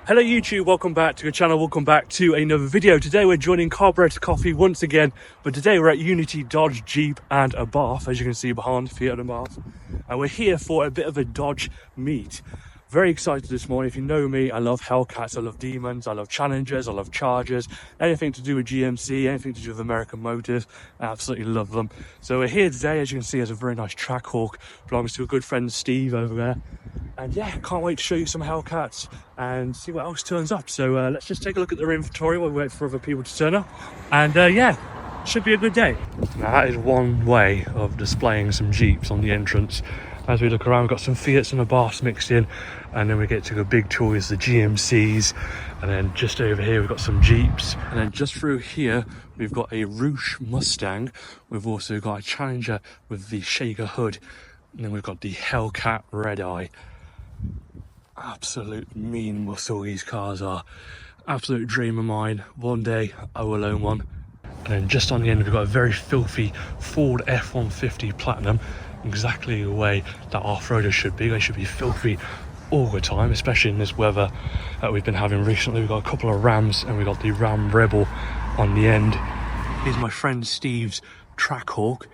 Hello YouTube, welcome back to the channel, welcome back to another video. Today we're joining Carburetter Coffee once again, but today we're at Unity Dodge Jeep and a Bath, as you can see behind, Fiat and Bath. And we're here for a bit of a Dodge meet. Very excited this morning. If you know me, I love Hellcats, I love Demons, I love Challengers, I love Chargers, anything to do with GMC, anything to do with American Motors, I absolutely love them. So we're here today, as you can see, as a very nice Trackhawk, belongs to a good friend Steve over there. And yeah, can't wait to show you some Hellcats and see what else turns up. So let's just take a look at their inventory while we wait for other people to turn up. And yeah, should be a good day. Now that is one way of displaying some Jeeps on the entrance. As we look around, we've got some Fiats and a Baths mixed in, and then we get to the big toys, the GMCs, and then just over here we've got some Jeeps, and then just through here we've got a Rouge Mustang. We've also got a Challenger with the Shaker hood, and then we've got the Hellcat Red Eye. Absolute mean muscle these cars are. Absolute dream of mine. One day I will own one. And then just on the end we've got a very filthy Ford F-150 Platinum, exactly the way that off-roaders should be. They should be filthy all the time, especially in this weather that we've been having recently. We've got a couple of Rams and we've got the Ram Rebel on the end. Here's my friend Steve's Trackhawk.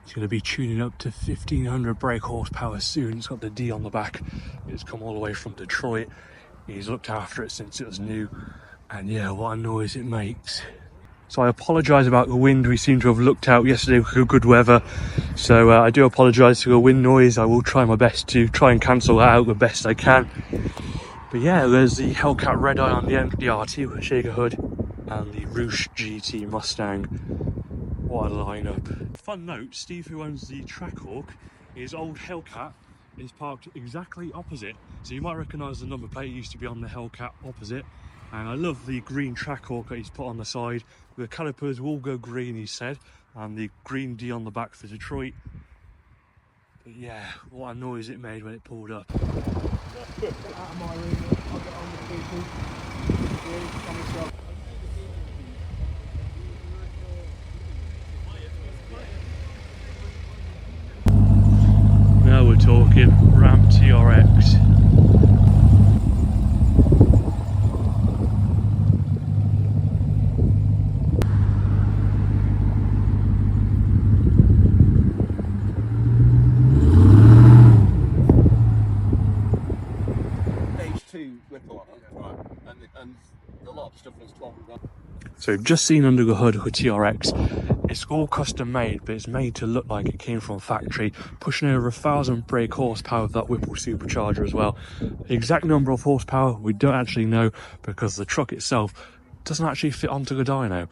It's going to be tuning up to 1500 brake horsepower soon. It's got the D on the back. It's come all the way from Detroit. He's looked after it since it was new. And yeah, what a noise it makes. So I apologise about the wind. We seem to have looked out yesterday with good weather. So I do apologise for the wind noise. I will try my best to try and cancel that out the best I can. But yeah, there's the Hellcat Red Eye on the end, the RT with a Shaker hood, and the Rouge GT Mustang. What a lineup. Fun note, Steve, who owns the Trackhawk, his old Hellcat is parked exactly opposite. So you might recognise the number plate. It used to be on the Hellcat opposite. And I love the green Trackhawk that he's put on the side. The calipers will go green, he said, and the green D on the back for Detroit. But yeah, what a noise it made when it pulled up. Get out of my room, I'll get on with people. Now we're talking Ram TRX. So just seen under the hood with TRX, it's all custom made, but it's made to look like it came from factory, pushing over 1000 brake horsepower with that Whipple supercharger as well. The exact number of horsepower we don't actually know, because the truck itself doesn't actually fit onto the dyno.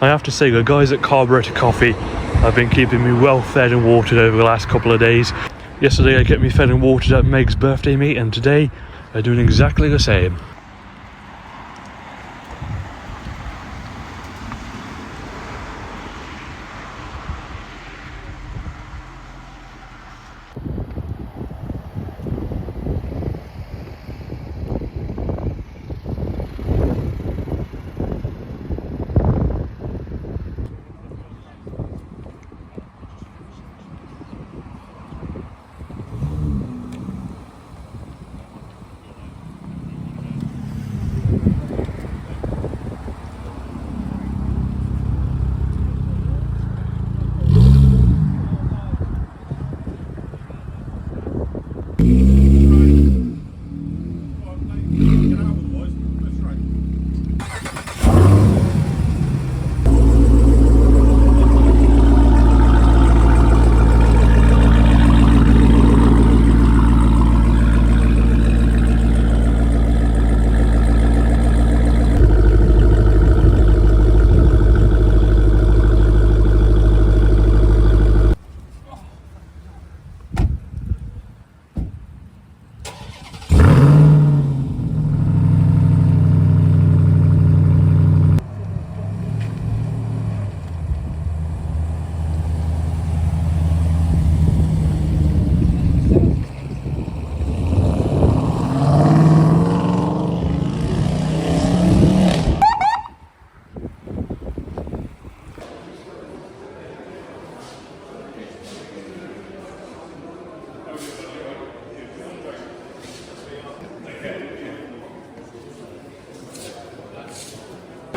I have to say, the guys at Carburetter Coffee have been keeping me well fed and watered over the last couple of days. Yesterday they kept me fed and watered at Meg's birthday meet, and today they're doing exactly the same.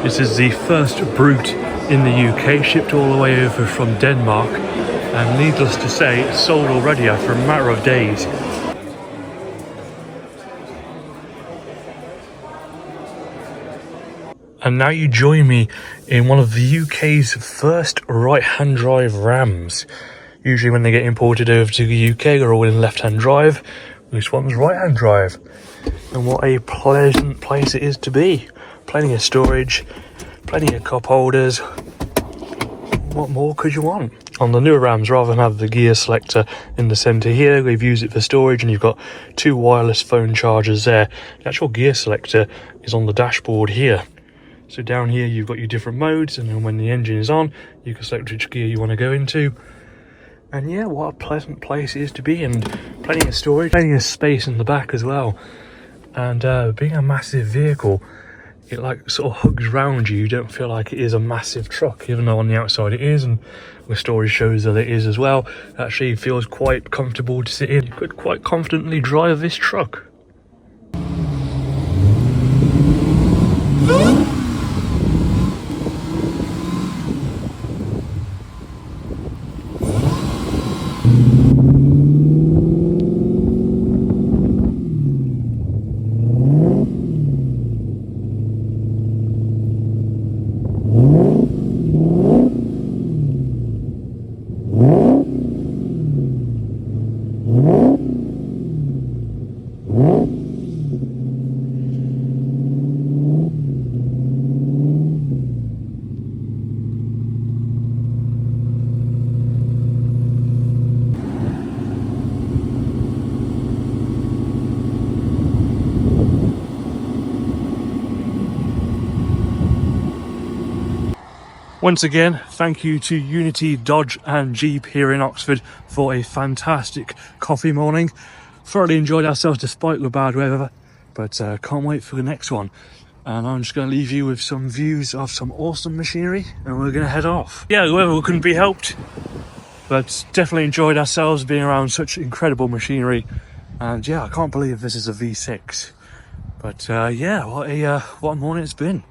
This is the first Brute in the UK, shipped all the way over from Denmark, and needless to say, it's sold already after a matter of days. And now you join me in one of the UK's first right-hand drive Rams. Usually when they get imported over to the UK, they're all in left-hand drive. This one's right-hand drive. And what a pleasant place it is to be. Plenty of storage, plenty of cup holders. What more could you want? On the newer Rams, rather than have the gear selector in the centre here, they've used it for storage, and you've got two wireless phone chargers there. The actual gear selector is on the dashboard here. So down here you've got your different modes, and then when the engine is on, you can select which gear you want to go into. And yeah, what a pleasant place it is to be, and plenty of storage, plenty of space in the back as well. And being a massive vehicle, it like sort of hugs round you. You don't feel like it is a massive truck, even though on the outside it is, and the storage shows that it is as well. It actually feels quite comfortable to sit in. You could quite confidently drive this truck. Once again, thank you to Unity Dodge and Jeep here in Oxford for a fantastic coffee morning. Thoroughly enjoyed ourselves despite the bad weather, but can't wait for the next one. And I'm just going to leave you with some views of some awesome machinery, and we're going to head off. Yeah, the weather couldn't be helped, but definitely enjoyed ourselves being around such incredible machinery. And yeah, I can't believe this is a V6. But yeah, what a morning it's been.